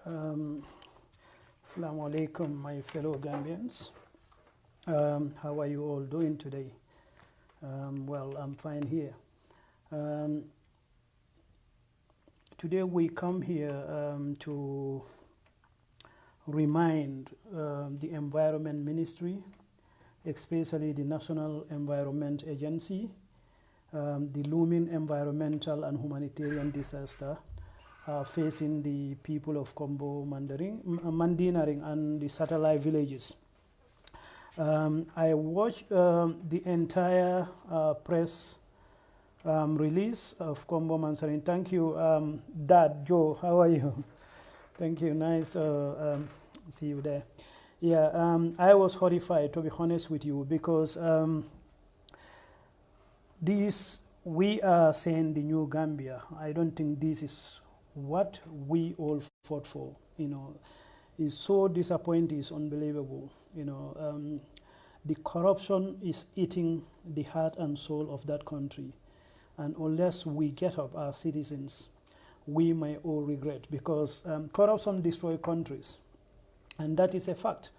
Um, Assalamu alaikum, my fellow Gambians. How are you all doing today? Well, I'm fine here. Um, Today we come here to remind the Environment Ministry, especially the National Environment Agency, the looming environmental and humanitarian disaster facing the people of Kombo, Mandinary, and the satellite villages. I watched the entire press release of Kombo Mansarin. Thank you, Dad, Joe. How are you? Thank you. Nice see you there. Yeah, I was horrified, to be honest with you, because we are saying the new Gambia. I don't think this is what we all fought for. It's so disappointing. It's unbelievable. The corruption is eating the heart and soul of that country, and unless we get up, our citizens, we may all regret, because corruption destroys countries, and that is a fact.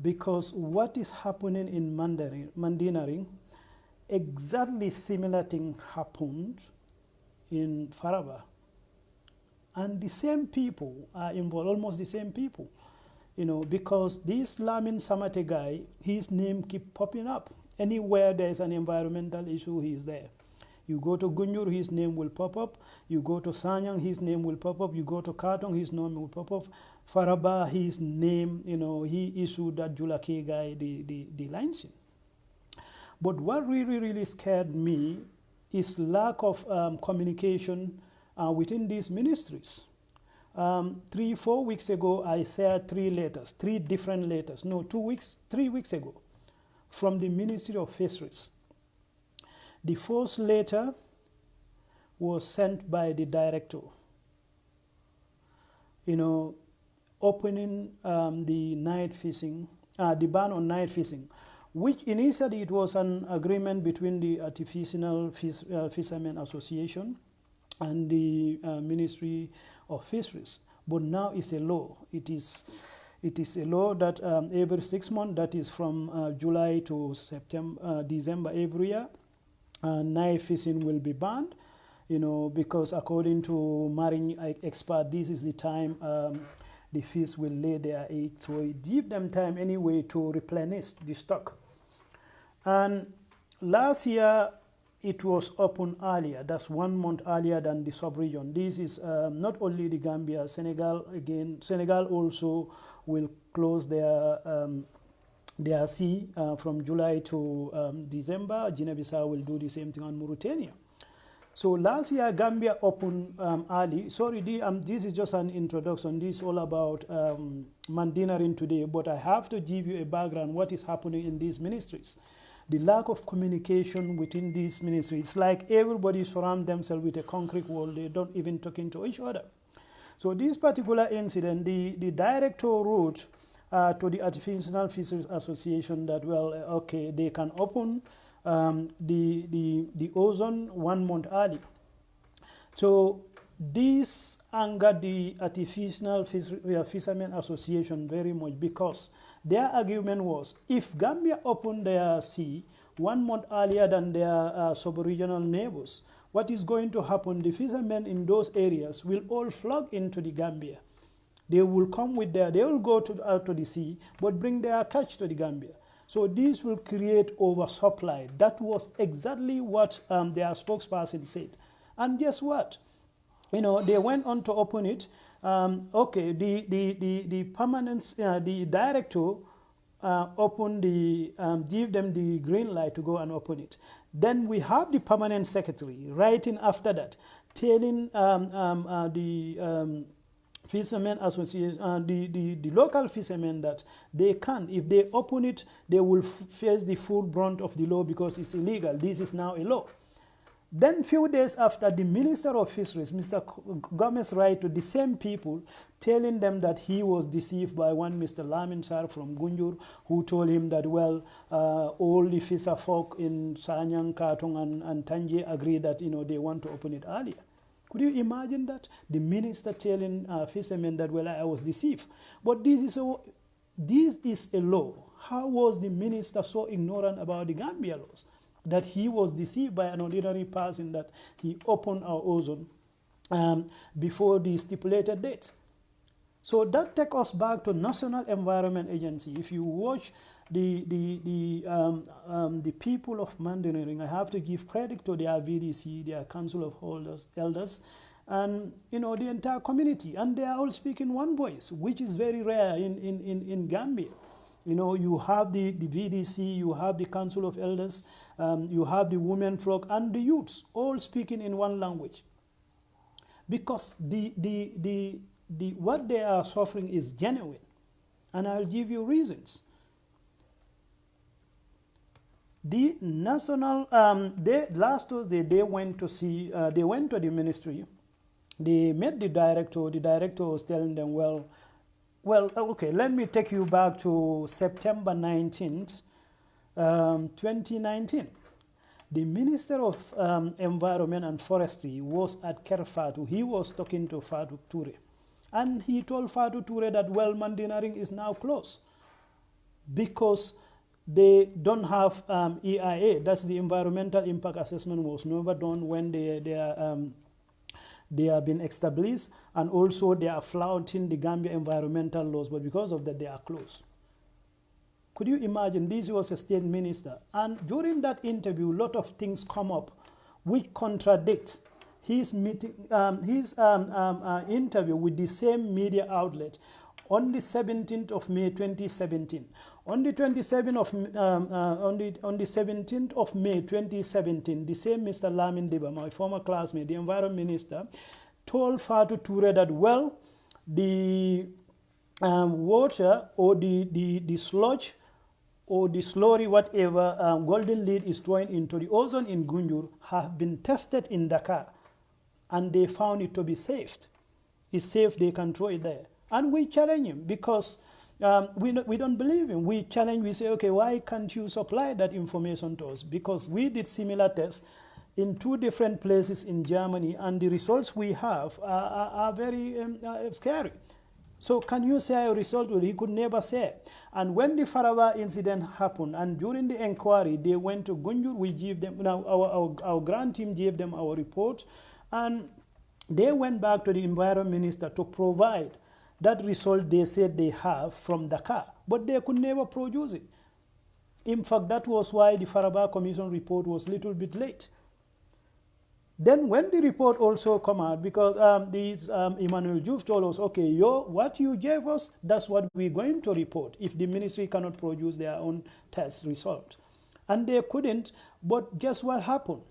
Because what is happening in Mandinary, exactly similar thing happened in Faraba, and the same people are involved, almost the same people. Because this Lamin Samate guy, his name keep popping up. Anywhere there is an environmental issue, he is there. You go to Gunjur, his name will pop up. You go to Sanyang, his name will pop up. You go to Katong, his name will pop up. Faraba, his name, he issued that Julake guy the licensing. But what really scared me is lack of communication within these ministries. 3-4 weeks ago, I shared 3 different letters. No, 3 weeks ago, from the Ministry of Fisheries. The first letter was sent by the director, opening the night fishing, the ban on night fishing, which initially it was an agreement between the Artificial Fishermen Association and the Ministry of Fisheries. But now it's a law. It is a law that every 6 months, that is from July to December every year, night fishing will be banned, because according to marine expert, this is the time the fish will lay their eggs. So it gives them time anyway to replenish the stock. And last year, it was open earlier. That's 1 month earlier than the sub-region. This is not only the Gambia, Senegal again. Senegal also will close their sea from July to December. Guinea-Bissau will do the same thing, and Mauritania. So last year, Gambia opened early. Sorry, this is just an introduction. This is all about Mandinary today, but I have to give you a background what is happening in these ministries. The lack of communication within these ministries. It's like everybody surround themselves with a concrete wall. They don't even talking to each other. So this particular incident, the director wrote to the Artificial Fisheries Association that, well, okay, they can open the ozone 1 month early. So this angered the Artificial Fishermen Association very much, because their argument was, if Gambia opened their sea 1 month earlier than their sub-regional neighbors, what is going to happen? The fishermen in those areas will all flock into the Gambia. They will come they will go out to the sea, but bring their catch to the Gambia. So this will create oversupply. That was exactly what their spokesperson said. And guess what? They went on to open it. Okay, the permanent, the director opened give them the green light to go and open it. Then we have the permanent secretary writing after that, telling the fishermen association, the local fishermen, that they can't. If they open it, they will face the full brunt of the law, because it's illegal. This is now a law. Then few days after, the Minister of Fisheries, Mr. Gomez, write to the same people, telling them that he was deceived by one Mr. Lamin Sar from Gunjur, who told him that, well, all the fisher folk in Sanyang, Katong, and Tanje agree that they want to open it earlier. Could you imagine that? The minister telling fishermen that, well, I was deceived. But this is a law. How was the minister so ignorant about the Gambia laws that he was deceived by an ordinary person that he opened our ozone before the stipulated date? So that takes us back to National Environment Agency. If you watch the people of Mandinary, I have to give credit to their VDC, their Council of Elders, and the entire community, and they are all speaking one voice, which is very rare in Gambia. You have the VDC, you have the Council of Elders, you have the women flock, and the youths all speaking in one language, because what they are suffering is genuine, and I'll give you reasons. The national, last Thursday they went to the ministry. They met the director. The director was telling them, well, okay, let me take you back to September 19th, 2019. The Minister of Environment and Forestry was at Kerfatu. He was talking to Fatou Toure. And he told Fatou Toure that, well, Mandinary is now closed because they don't have EIA. That's the environmental impact assessment was never done when they have been established, and also they are flouting the Gambia environmental laws, but because of that they are closed. Could you imagine? This was a state minister, and during that interview a lot of things come up which contradict his interview with the same media outlet on the 17th of May 2017. On the 27th of on the 17th of May 2017, the same Mr. Lamin Deba, my former classmate, the environment minister, told Fatou Toure that, well, the water or the sludge or the slurry, whatever Golden Lead is throwing into the ozone in Gunjur have been tested in Dakar, and they found it to be safe. It's safe, they can throw it there. And we challenge him because we don't believe him. We challenge, we say, okay, why can't you supply that information to us? Because we did similar tests in 2 different places in Germany, and the results we have are very scary. So can you say a result? Well, he could never say. And when the Faraba incident happened, and during the inquiry, they went to Gunjur, we gave them, now our grant team gave them our report, and they went back to the environment minister to provide that result they said they have from Dakar, but they could never produce it. In fact, that was why the Faraba Commission report was a little bit late. Then when the report also come out, because Emmanuel Diouf told us, okay, what you gave us, that's what we're going to report if the ministry cannot produce their own test result. And they couldn't, but guess what happened?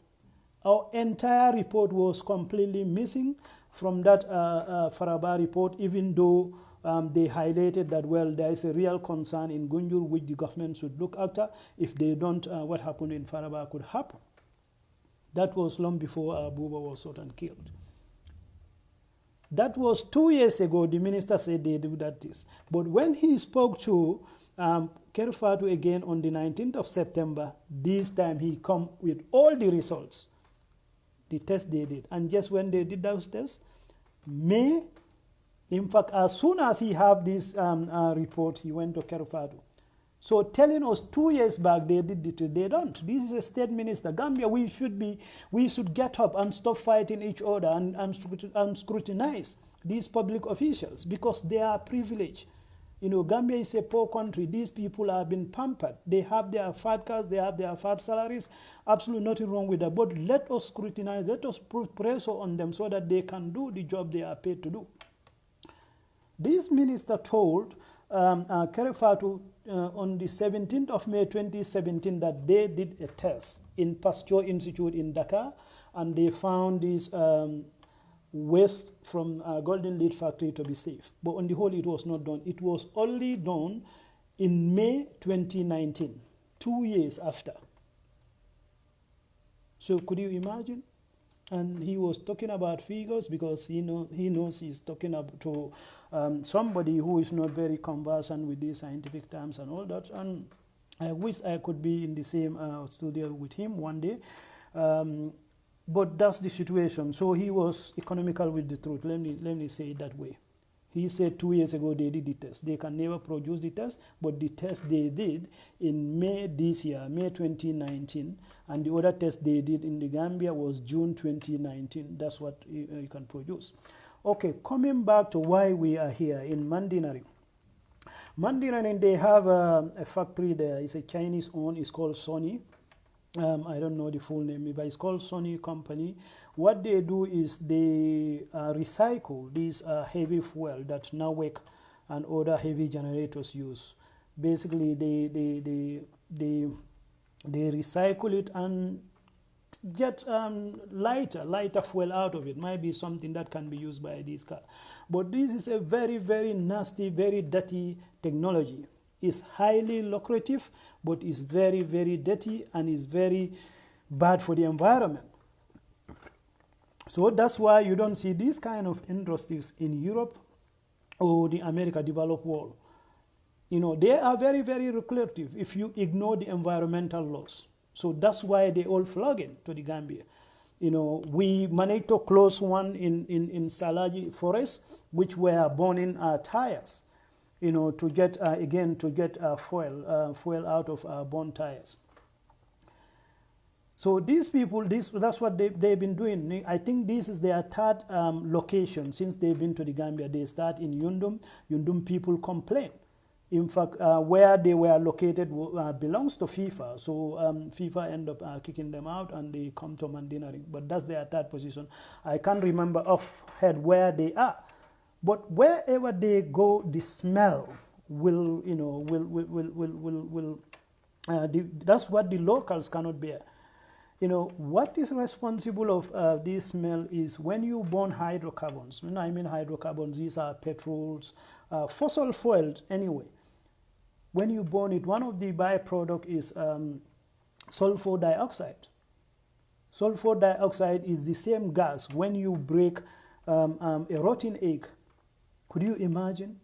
Our entire report was completely missing from that Faraba report, even though they highlighted that, well, there is a real concern in Gunjur which the government should look after. If they don't, what happened in Faraba could happen. That was long before Buba was shot and killed. That was 2 years ago. The minister said they do that. But when he spoke to Kerfatu again on the 19th of September, this time he come with all the results, the tests they did. And just when they did those tests, May, in fact, as soon as he had this report, he went to Kerfatu. So telling us 2 years back they did it, they don't. This is a state minister. Gambia, we should get up and stop fighting each other and scrutinize these public officials because they are privileged. Gambia is a poor country. These people have been pampered. They have their fat cars, they have their fat salaries. Absolutely nothing wrong with that. But let us scrutinize, let us put pressure on them so that they can do the job they are paid to do. This minister told Kerfatu on the 17th of May 2017 that they did a test in Pasteur Institute in Dakar, and they found this waste from Golden Lead factory to be safe. But on the whole, it was not done. It was only done in May 2019, 2 years after. So could you imagine? And he was talking about figures because he knows he's talking to somebody who is not very conversant with these scientific terms and all that. And I wish I could be in the same studio with him one day. But that's the situation. So he was economical with the truth. Let me say it that way. He said 2 years ago they did the test. They can never produce the test, but the test they did in May this year, May 2019, and the other test they did in the Gambia was June 2019. That's what you can produce. Okay, coming back to why we are here in Mandinary. Mandinary, they have a factory there. It's a Chinese owned. It's called Sony. I don't know the full name, but it's called Sony Company. What they do is they recycle these heavy fuel that NAWEC and other heavy generators use. Basically, they recycle it and get lighter fuel out of it. Might be something that can be used by this car. But this is a very, very nasty, very dirty technology. It's highly lucrative, but it's very, very dirty and is very bad for the environment. So that's why you don't see these kind of industries in Europe or the America developed world. You know, they are very, very lucrative if you ignore the environmental laws. So that's why they all flock in to the Gambia. You know, we managed to close one in Salaji Forest, which were burning tires, you know, to get, fuel out of burnt tires. So these people, that's what they've been doing. I think this is their third location since they've been to the Gambia. They start in Yundum. Yundum people complain. In fact, where they were located belongs to FIFA. So FIFA end up kicking them out and they come to Mandinary. But that's their third position. I can't remember offhand where they are. But wherever they go, the smell will, you know, that's what the locals cannot bear. You know, what is responsible of this smell is when you burn hydrocarbons. When I mean hydrocarbons, these are petrols, fossil fuels anyway. When you burn it, one of the byproduct is sulfur dioxide. Sulfur dioxide is the same gas when you break a rotten egg. Could you imagine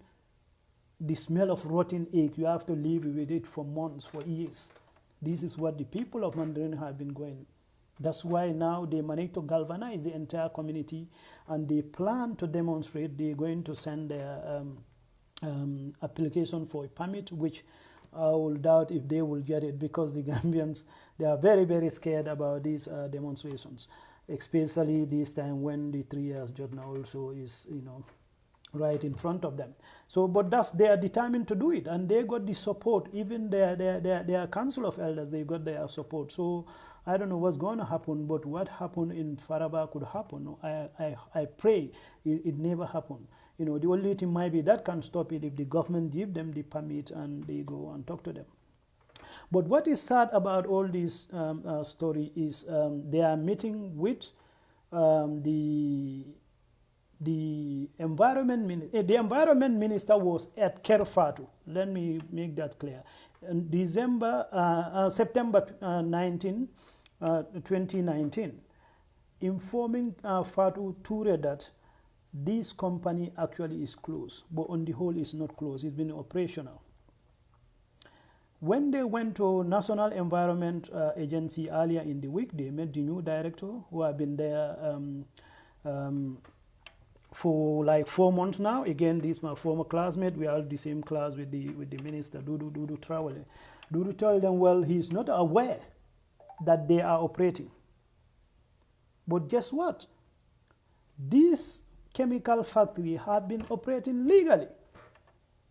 the smell of rotten egg? You have to live with it for months, for years. This is what the people of Mandinary have been going. That's why now they manage to galvanize the entire community and they plan to demonstrate. They're going to send their application for a permit, which I will doubt if they will get it because the Gambians, they are very, very scared about these demonstrations, especially this time when the 3 years journal also is, you know, right in front of them. So, but they are determined to do it, and they got the support. Even their council of elders, they got their support. So, I don't know what's going to happen, but what happened in Faraba could happen. I pray it never happened. You know, the only thing might be that can stop it if the government give them the permit and they go and talk to them. But what is sad about all this story is they are meeting with the environment minister. The environment minister was at Kerfatu. Let me make that clear. In September 19, 2019, informing Fatu Toure that this company actually is closed, but on the whole it's not closed. It's been operational. When they went to National Environment Agency earlier in the week, they met the new director who have been there for like 4 months now. Again, this is my former classmate. We are the same class with the minister, Dudu Traore. Dudu told them, well, he's not aware that they are operating. But guess what? This chemical factory have been operating legally.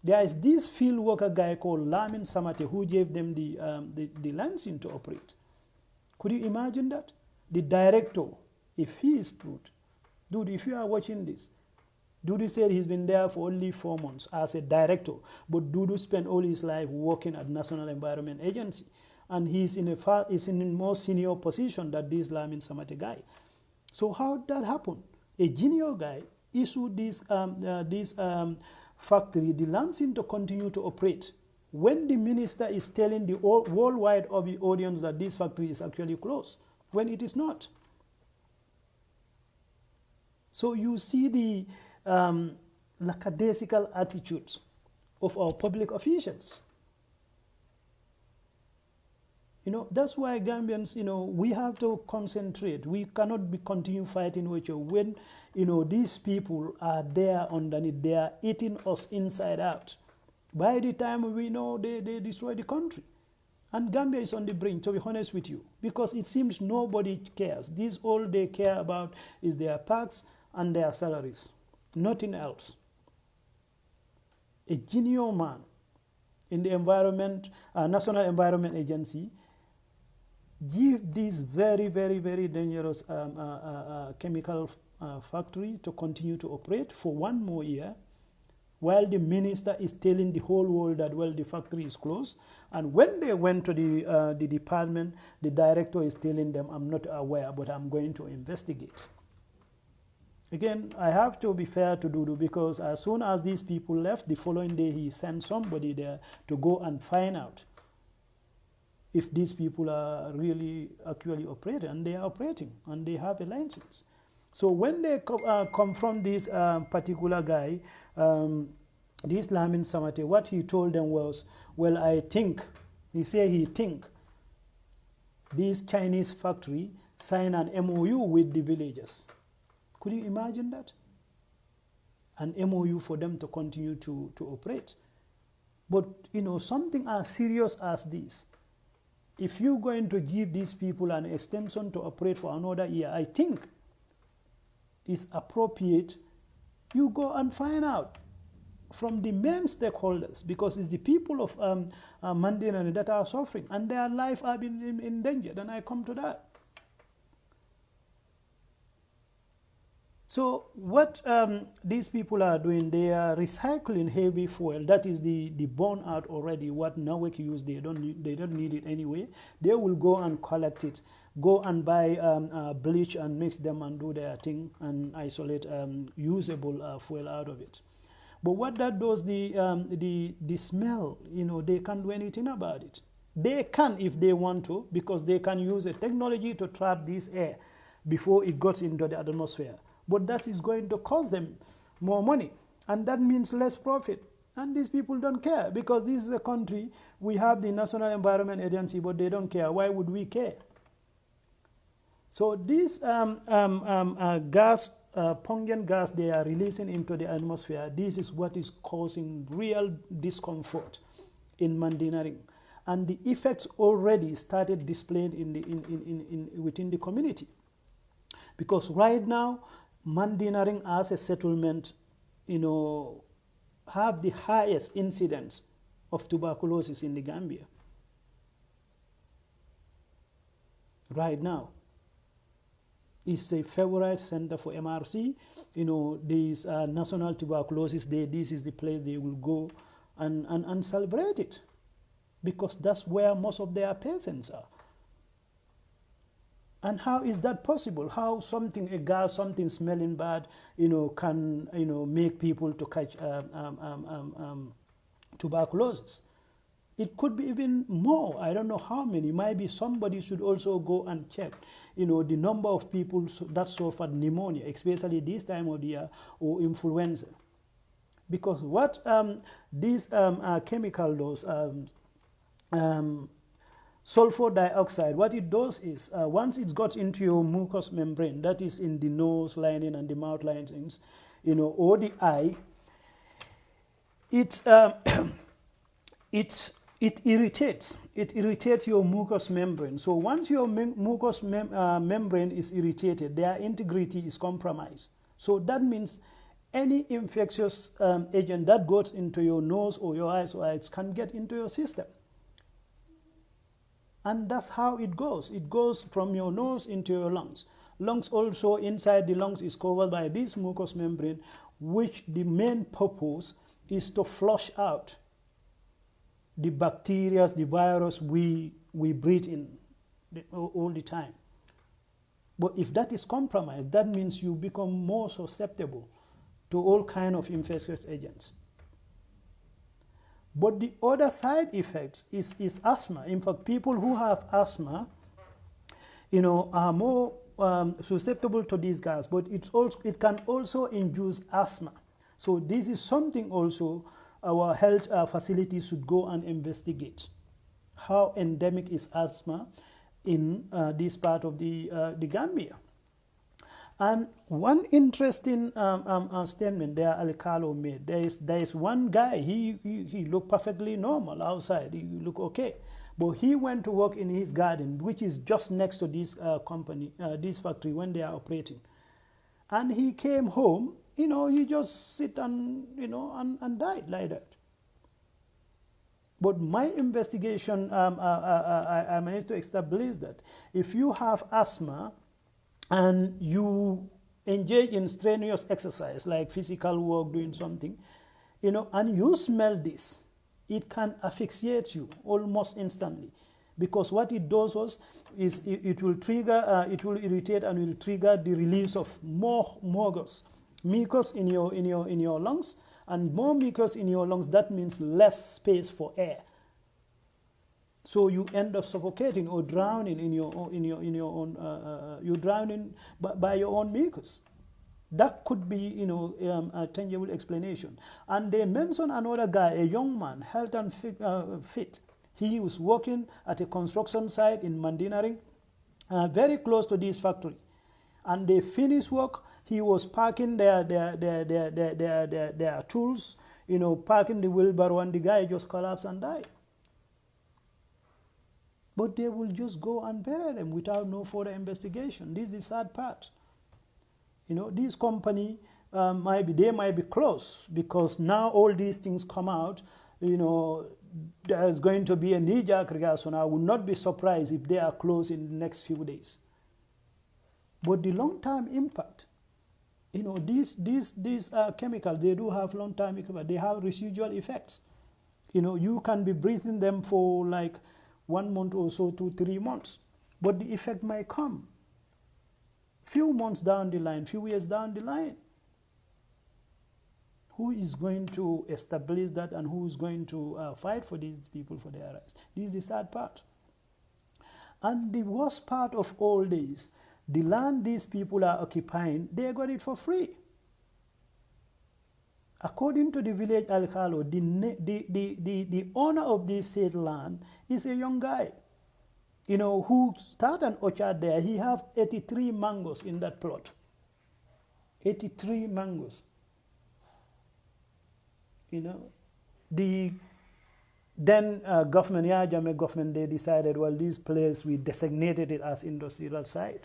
There is this field worker guy called Lamin Samate who gave them the license to operate. Could you imagine that? The director, if he is truth, dude, if you are watching this, Dudu said he's been there for only 4 months as a director, but Dudu spent all his life working at National Environment Agency, and he's in a more senior position than this Lamin Samate guy. So how did that happen? A junior guy issued this factory the license to continue to operate when the minister is telling the worldwide audience that this factory is actually closed, when it is not. So you see the lackadaisical attitudes of our public officials. That's why Gambians, we have to concentrate. We cannot continue fighting with you when, these people are there underneath. They are eating us inside out. By the time we know they destroy the country. And Gambia is on the brink, to be honest with you, because it seems nobody cares. This all they care about is their packs and their salaries, nothing else. A genuine man in the National Environment Agency give this very, very, very dangerous chemical factory to continue to operate for 1 more year, while the minister is telling the whole world that, well, the factory is closed. And when they went to the department, the director is telling them, I'm not aware, but I'm going to investigate. Again, I have to be fair to Dudu, because as soon as these people left, the following day he sent somebody there to go and find out if these people are really actually operating, and they are operating, and they have a license. So when they confront this particular guy, this Lamin Samate, what he told them was, well, I think, he said he think this Chinese factory signed an MOU with the villagers. Could you imagine that? An MOU for them to continue to operate. But, something as serious as this, if you're going to give these people an extension to operate for another year, I think it's appropriate you go and find out from the main stakeholders, because it's the people of Mandinary that are suffering, and their life have been in danger. Then I come to that. So what these people are doing, they are recycling heavy fuel. That is the burn out already. What Nawek use, they don't need it anyway. They will go and collect it, go and buy bleach and mix them and do their thing and isolate usable fuel out of it. But what that does, the smell, they can't do anything about it. They can if they want to, because they can use a technology to trap this air before it goes into the atmosphere. But that is going to cost them more money, and that means less profit. And these people don't care, because this is a country, we have the National Environment Agency, but they don't care. Why would we care? So this gas, pungent gas they are releasing into the atmosphere, this is what is causing real discomfort in Mandinary. And the effects already started displaying within the community. Because right now, Mandinary as a settlement, have the highest incidence of tuberculosis in the Gambia. Right now. It's a favorite center for MRC. These National Tuberculosis Day, this is the place they will go and celebrate it, because that's where most of their patients are. And how is that possible? How a gas, something smelling bad, can, make people to catch tuberculosis? It could be even more. I don't know how many. Maybe somebody should also go and check, the number of people that suffered pneumonia, especially this time of the year, or influenza. Because what this chemical does, sulfur dioxide, what it does is, once it's got into your mucous membrane, that is in the nose lining and the mouth linings, or the eye, it irritates your mucous membrane. So once your mucous membrane is irritated, their integrity is compromised. So that means any infectious agent that goes into your nose or your eyes can get into your system. And that's how it goes. It goes from your nose into your lungs. Lungs also, inside the lungs is covered by this mucous membrane, which the main purpose is to flush out the bacteria, the virus we breathe in all the time. But if that is compromised, that means you become more susceptible to all kinds of infectious agents. But the other side effects is asthma. In fact, people who have asthma, are more susceptible to this gas, but it can also induce asthma. So this is something also our health facilities should go and investigate. how endemic is asthma in this part of the Gambia. And one interesting statement there Alikalo made, there is one guy, he looked perfectly normal outside, he looked okay. But he went to work in his garden, which is just next to this company, this factory, when they are operating. And he came home, he just sit and, and died like that. But my investigation, I managed to establish that if you have asthma and you engage in strenuous exercise, like physical work, doing something, and you smell this, it can asphyxiate you almost instantly. Because what it does is it will trigger, it will irritate and will trigger the release of more mucus in your lungs, and more mucus in your lungs, that means less space for air. So you end up suffocating or drowning in your own. You're drowning by your own mucus. That could be, a tangible explanation. And they mentioned another guy, a young man, health and fit. He was working at a construction site in Mandinary, very close to this factory. And they finished work. He was parking their tools, parking the wheelbarrow, and the guy just collapsed and died. But they will just go and bury them without no further investigation. This is the sad part. This company might be close, because now all these things come out. There's going to be a knee-jerk reaction. I would not be surprised if they are closed in the next few days. But the long-term impact, these chemicals, they do have long-term impact. They have residual effects. You can be breathing them for like 1 month or so to 3 months, but the effect might come few months down the line, few years down the line. Who is going to establish that, and who is going to fight for these people for their rights? This is the sad part. And the worst part of all this, the land these people are occupying, they got it for free. According to the village Alcalo, the owner of this state land is a young guy, who started an orchard there. He have 83 mangoes in that plot. 83 mangoes. The then government, Jame government, they decided, well, this place, we designated it as industrial site.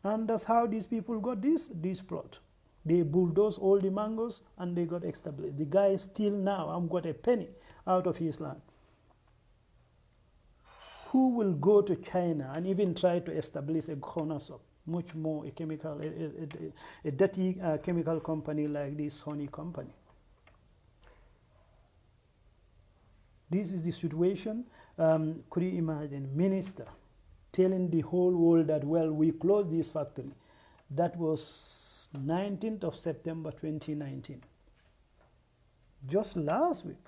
And that's how these people got this plot. They bulldozed all the mangoes and they got established. The guy still now, I've got a penny out of his land. Who will go to China and even try to establish a corner shop, much more a dirty chemical company like this Sony company? This is the situation. Could you imagine minister telling the whole world that, well, we closed this factory? That was 19th of September 2019. Just last week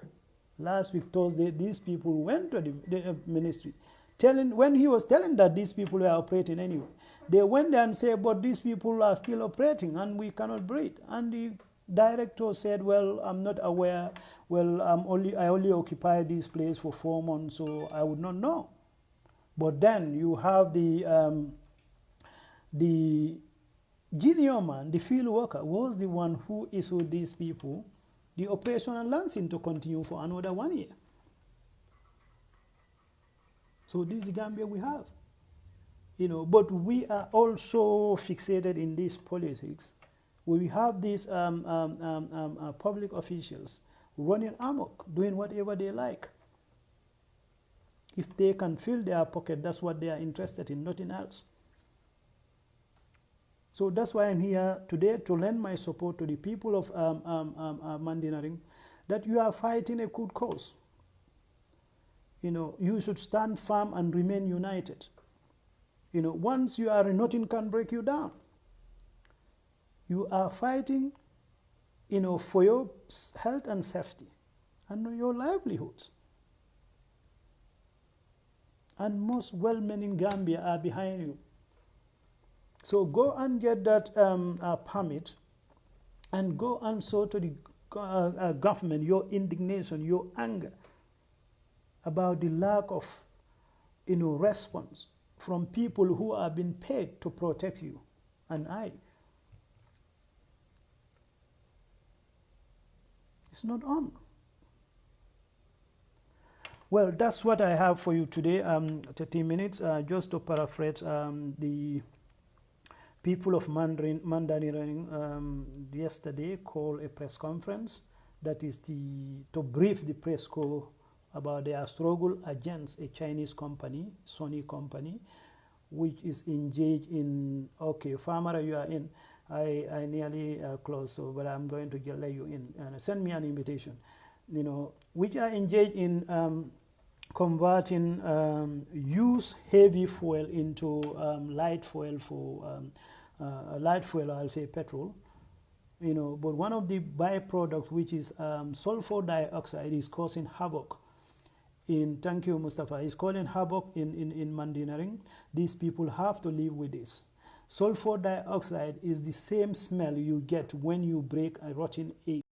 Thursday, these people went to the ministry, when he was telling that these people were operating anyway. They went there and said, but these people are still operating and we cannot breathe. And the director said, well, I'm not aware. Well, I only occupied this place for 4 months, so I would not know. But then you have the junior man, the field worker, was the one who issued these people the operational license to continue for another 1 year. So this is the Gambia we have. But we are also fixated in this politics. We have these public officials running amok, doing whatever they like. If they can fill their pocket, that's what they are interested in, nothing else. So that's why I'm here today, to lend my support to the people of Mandinary, that you are fighting a good cause. You should stand firm and remain united. Once you are, nothing can break you down. You are fighting, for your health and safety and your livelihoods. And most well-meaning Gambia are behind you. So go and get that permit, and go and show to the government your indignation, your anger, about the lack of, response from people who are being paid to protect you and I. It's not on. Well, that's what I have for you today. 30 minutes. Just to paraphrase, the people of Mandinary yesterday called a press conference. That is to brief the press corps about their struggle against a Chinese company, Sony company, which is engaged in, okay, Farmer, you are in. I nearly closed, so, but I'm going to let you in. Send me an invitation, which are engaged in converting used heavy fuel into light fuel for light fuel, I'll say petrol. But one of the byproducts, which is sulfur dioxide, is causing havoc thank you, Mustafa, is causing havoc in Mandinary. These people have to live with this. Sulfur dioxide is the same smell you get when you break a rotten egg.